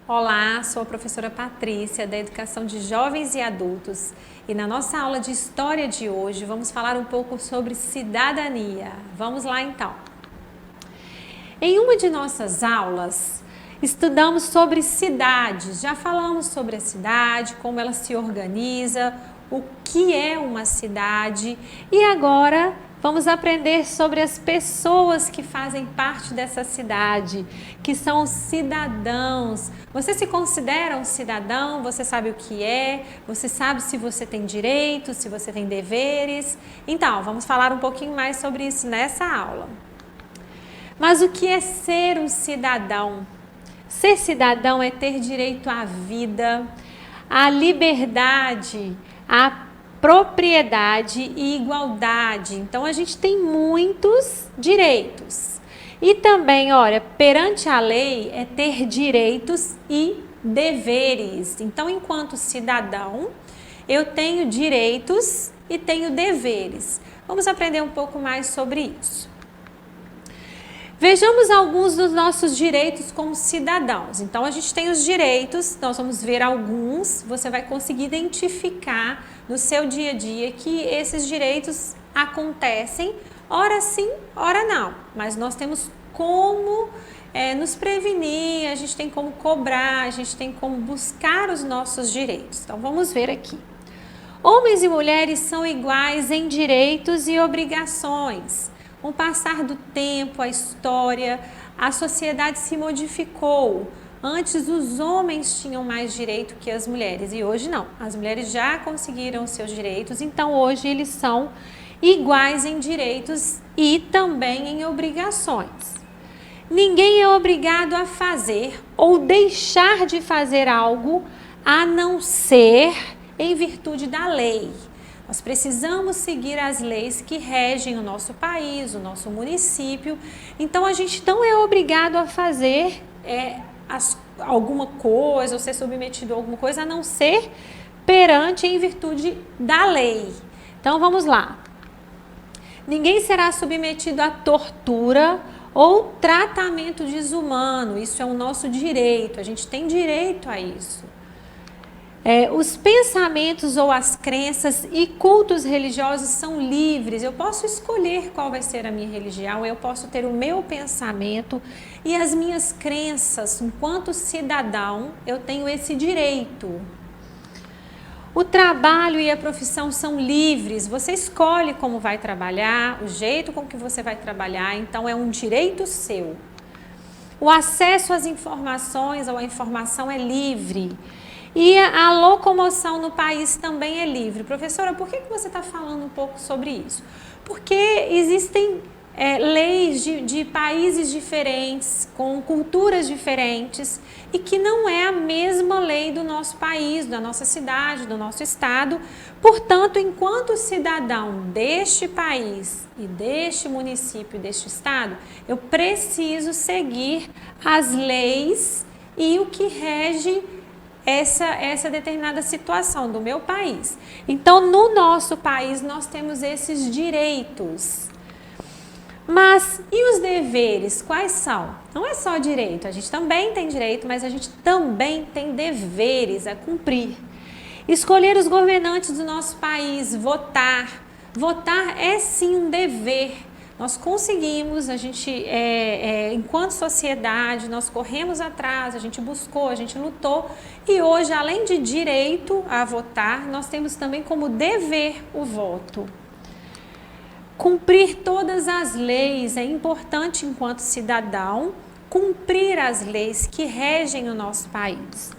Olá, sou a professora Patrícia da Educação de Jovens e Adultos e na nossa aula de História de hoje vamos falar um pouco sobre cidadania. Vamos lá então. Em uma de nossas aulas estudamos sobre cidades, já falamos sobre a cidade, como ela se organiza, o que é uma cidade e agora vamos aprender sobre as pessoas que fazem parte dessa cidade, que são os cidadãos. Você se considera um cidadão? Você sabe o que é? Você sabe se você tem direitos, se você tem deveres? Então, vamos falar um pouquinho mais sobre isso nessa aula. Mas o que é ser um cidadão? Ser cidadão é ter direito à vida, à liberdade, à propriedade e igualdade. Então, a gente tem muitos direitos. E também, olha, perante a lei é ter direitos e deveres. Então, enquanto cidadão, eu tenho direitos e tenho deveres. Vamos aprender um pouco mais sobre isso. Vejamos alguns dos nossos direitos como cidadãos. Então, a gente tem os direitos, nós vamos ver alguns, você vai conseguir identificar no seu dia a dia que esses direitos acontecem, ora sim, ora não. Mas nós temos como nos prevenir, a gente tem como cobrar, a gente tem como buscar os nossos direitos. Então, vamos ver aqui. Homens e mulheres são iguais em direitos e obrigações. Com o passar do tempo, a história, a sociedade se modificou. Antes os homens tinham mais direito que as mulheres e hoje não. As mulheres já conseguiram os seus direitos, então hoje eles são iguais em direitos e também em obrigações. Ninguém é obrigado a fazer ou deixar de fazer algo a não ser em virtude da lei. Nós precisamos seguir as leis que regem o nosso país, o nosso município. Então, a gente não é obrigado a fazer alguma coisa ou ser submetido a alguma coisa, a não ser perante em virtude da lei. Então, vamos lá. Ninguém será submetido a tortura ou tratamento desumano. Isso é o nosso direito, a gente tem direito a isso. Os pensamentos ou as crenças e cultos religiosos são livres. Eu posso escolher qual vai ser a minha religião, eu posso ter o meu pensamento e as minhas crenças. Enquanto cidadão, eu tenho esse direito. O trabalho e a profissão são livres. Você escolhe como vai trabalhar, o jeito com que você vai trabalhar, então é um direito seu. O acesso às informações ou à informação é livre. E a locomoção no país também é livre. Professora, por que você está falando um pouco sobre isso? Porque existem leis de países diferentes, com culturas diferentes, e que não é a mesma lei do nosso país, da nossa cidade, do nosso estado. Portanto, enquanto cidadão deste país e deste município, deste estado, eu preciso seguir as leis e o que rege essa determinada situação do meu país. Então, no nosso país, nós temos esses direitos. Mas, e os deveres, quais são? Não é só direito, a gente também tem direito, mas a gente também tem deveres a cumprir. Escolher os governantes do nosso país, votar. Votar é sim um dever. Nós conseguimos, a gente, enquanto sociedade, nós corremos atrás, a gente buscou, a gente lutou e hoje, além de direito a votar, nós temos também como dever o voto. Cumprir todas as leis é importante enquanto cidadão, cumprir as leis que regem o nosso país.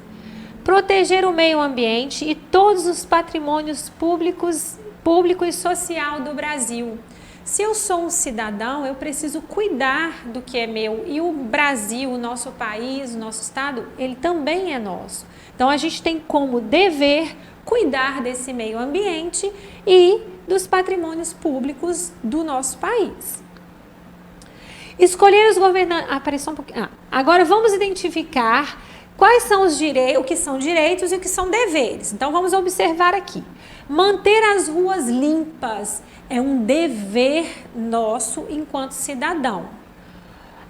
Proteger o meio ambiente e todos os patrimônios público e social do Brasil. Se eu sou um cidadão, eu preciso cuidar do que é meu e o Brasil, o nosso país, o nosso estado, ele também é nosso. Então, a gente tem como dever cuidar desse meio ambiente e dos patrimônios públicos do nosso país. Escolher os governantes... Apareceu um pouquinho. Agora, vamos identificar quais são os direitos, o que são direitos e o que são deveres. Então, vamos observar aqui. Manter as ruas limpas é um dever nosso enquanto cidadão.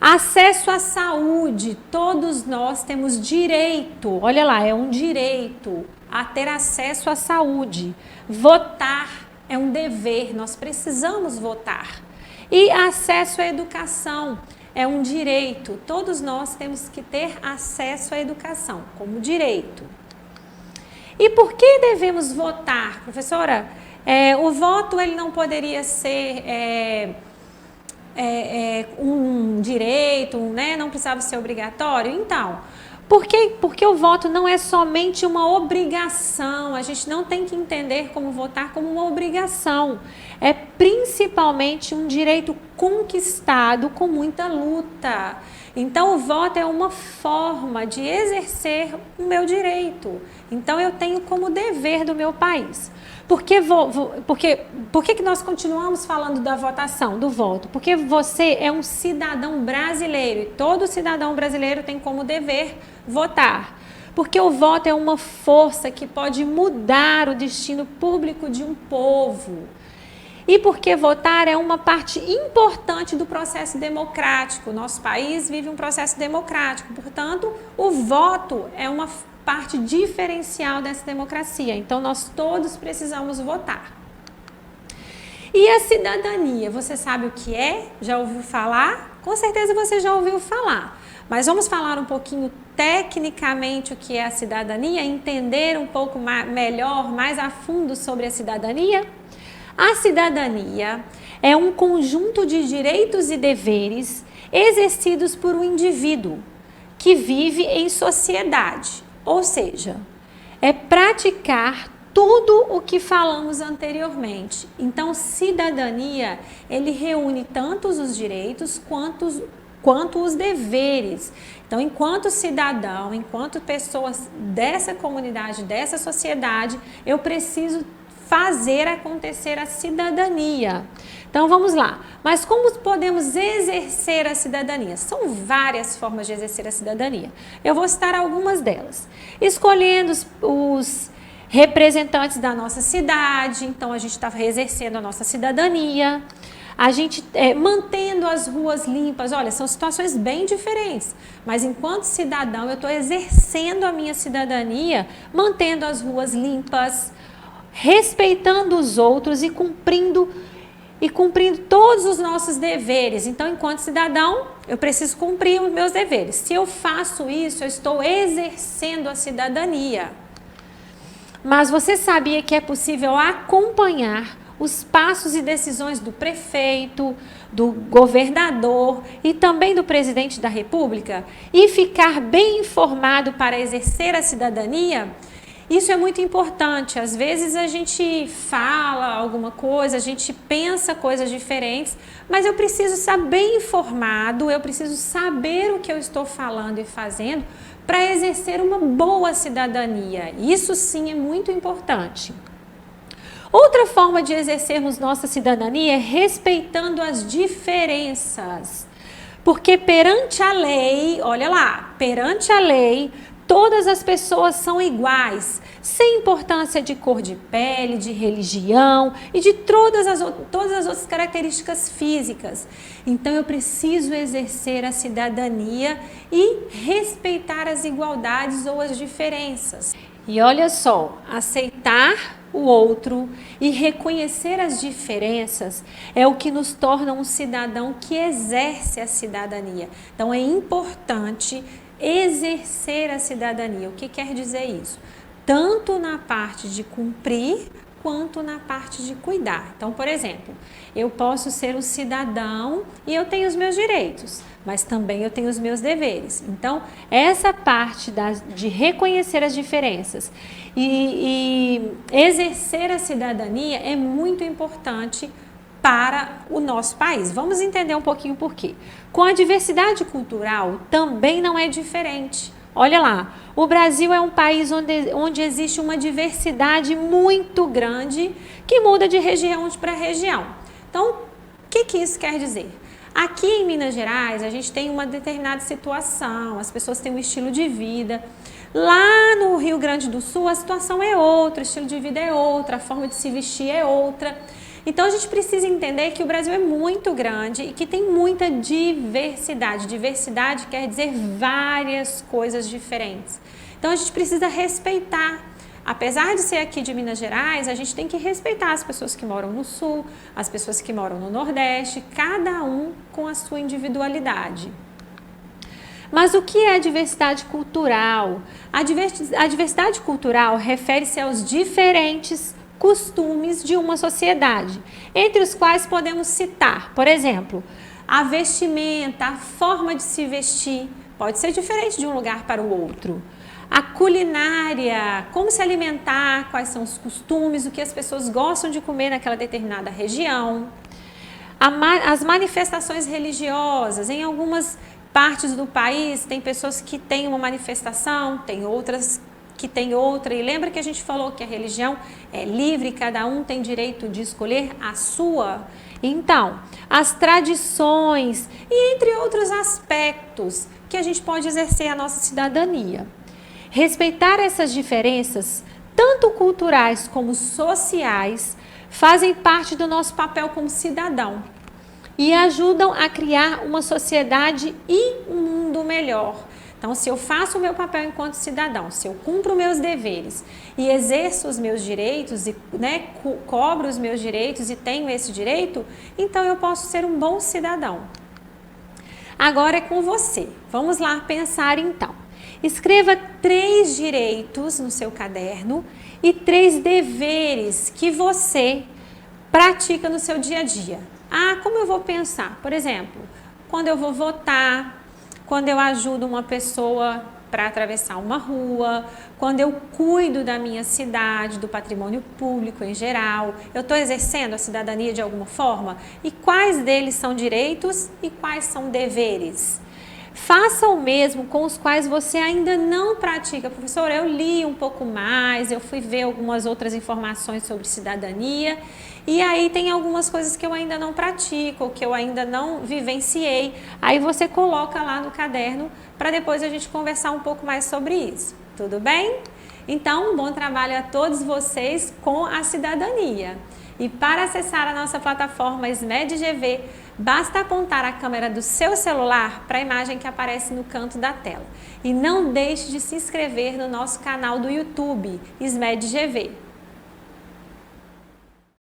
Acesso à saúde, todos nós temos direito, olha lá, é um direito a ter acesso à saúde. Votar é um dever, nós precisamos votar. E acesso à educação é um direito, todos nós temos que ter acesso à educação como direito. E por que devemos votar? Professora, o voto ele não poderia ser um direito, né? Não precisava ser obrigatório? Então, porque o voto não é somente uma obrigação, a gente não tem que entender como votar como uma obrigação. É principalmente um direito conquistado com muita luta. Então, o voto é uma forma de exercer o meu direito. Então, eu tenho como dever do meu país. Por que nós continuamos falando da votação, do voto? Porque você é um cidadão brasileiro e todo cidadão brasileiro tem como dever votar. Porque o voto é uma força que pode mudar o destino público de um povo. E porque votar é uma parte importante do processo democrático. Nosso país vive um processo democrático, portanto, o voto é uma parte diferencial dessa democracia. Então, nós todos precisamos votar. E a cidadania, você sabe o que é? Já ouviu falar? Com certeza você já ouviu falar. Mas vamos falar um pouquinho tecnicamente o que é a cidadania, entender um pouco melhor, mais a fundo sobre a cidadania? A cidadania é um conjunto de direitos e deveres exercidos por um indivíduo que vive em sociedade, ou seja, é praticar tudo o que falamos anteriormente. Então, cidadania, ele reúne tanto os direitos quanto os deveres. Então, enquanto cidadão, enquanto pessoas dessa comunidade, dessa sociedade, eu preciso fazer acontecer a cidadania. Então vamos lá. Mas como podemos exercer a cidadania? São várias formas de exercer a cidadania. Eu vou citar algumas delas. Escolhendo os representantes da nossa cidade, então a gente está exercendo a nossa cidadania. A gente mantendo as ruas limpas, olha, são situações bem diferentes, mas enquanto cidadão eu estou exercendo a minha cidadania, mantendo as ruas limpas, respeitando os outros e cumprindo todos os nossos deveres. Então, enquanto cidadão, eu preciso cumprir os meus deveres. Se eu faço isso, eu estou exercendo a cidadania. Mas você sabia que é possível acompanhar os passos e decisões do prefeito, do governador e também do presidente da República e ficar bem informado para exercer a cidadania? Isso é muito importante. Às vezes a gente fala alguma coisa, a gente pensa coisas diferentes, mas eu preciso estar bem informado, eu preciso saber o que eu estou falando e fazendo para exercer uma boa cidadania. Isso sim é muito importante. Outra forma de exercermos nossa cidadania é respeitando as diferenças. Porque perante a lei, olha lá, perante a lei, todas as pessoas são iguais, sem importância de cor de pele, de religião e de todas as outras características físicas. Então eu preciso exercer a cidadania e respeitar as igualdades ou as diferenças. E olha só, aceitar o outro e reconhecer as diferenças é o que nos torna um cidadão que exerce a cidadania. Então é importante exercer a cidadania. O que quer dizer isso? Tanto na parte de cumprir, quanto na parte de cuidar. Então, por exemplo, eu posso ser um cidadão e eu tenho os meus direitos, mas também eu tenho os meus deveres. Então, essa parte de reconhecer as diferenças e exercer a cidadania é muito importante para o nosso país. Vamos entender um pouquinho por quê. Com a diversidade cultural também não é diferente. Olha lá, o Brasil é um país onde existe uma diversidade muito grande que muda de região para região. Então, o que isso quer dizer? Aqui em Minas Gerais, a gente tem uma determinada situação, as pessoas têm um estilo de vida. Lá no Rio Grande do Sul, a situação é outra, o estilo de vida é outra, a forma de se vestir é outra. Então a gente precisa entender que o Brasil é muito grande e que tem muita diversidade. Diversidade quer dizer várias coisas diferentes. Então a gente precisa respeitar. Apesar de ser aqui de Minas Gerais, a gente tem que respeitar as pessoas que moram no Sul, as pessoas que moram no Nordeste, cada um com a sua individualidade. Mas o que é diversidade cultural? A diversidade cultural refere-se aos diferentes costumes de uma sociedade, entre os quais podemos citar, por exemplo, a vestimenta, a forma de se vestir, pode ser diferente de um lugar para o outro. A culinária, como se alimentar, quais são os costumes, o que as pessoas gostam de comer naquela determinada região. As manifestações religiosas, em algumas partes do país tem pessoas que têm uma manifestação, tem outras que têm outra. E lembra que a gente falou que a religião é livre, cada um tem direito de escolher a sua? Então, as tradições e entre outros aspectos que a gente pode exercer a nossa cidadania. Respeitar essas diferenças, tanto culturais como sociais, fazem parte do nosso papel como cidadão e ajudam a criar uma sociedade e um mundo melhor. Então, se eu faço o meu papel enquanto cidadão, se eu cumpro meus deveres e exerço os meus direitos, e cobro os meus direitos e tenho esse direito, então eu posso ser um bom cidadão. Agora é com você. Vamos lá pensar então. Escreva 3 direitos no seu caderno e 3 deveres que você pratica no seu dia a dia. Ah, como eu vou pensar? Por exemplo, quando eu vou votar, quando eu ajudo uma pessoa para atravessar uma rua, quando eu cuido da minha cidade, do patrimônio público em geral, eu estou exercendo a cidadania de alguma forma? E quais deles são direitos e quais são deveres? Faça o mesmo com os quais você ainda não pratica. Professor, eu li um pouco mais, eu fui ver algumas outras informações sobre cidadania e aí tem algumas coisas que eu ainda não pratico, que eu ainda não vivenciei. Aí você coloca lá no caderno para depois a gente conversar um pouco mais sobre isso. Tudo bem? Então, um bom trabalho a todos vocês com a cidadania. E para acessar a nossa plataforma SMED-GV, basta apontar a câmera do seu celular para a imagem que aparece no canto da tela. E não deixe de se inscrever no nosso canal do YouTube, SMED-GV.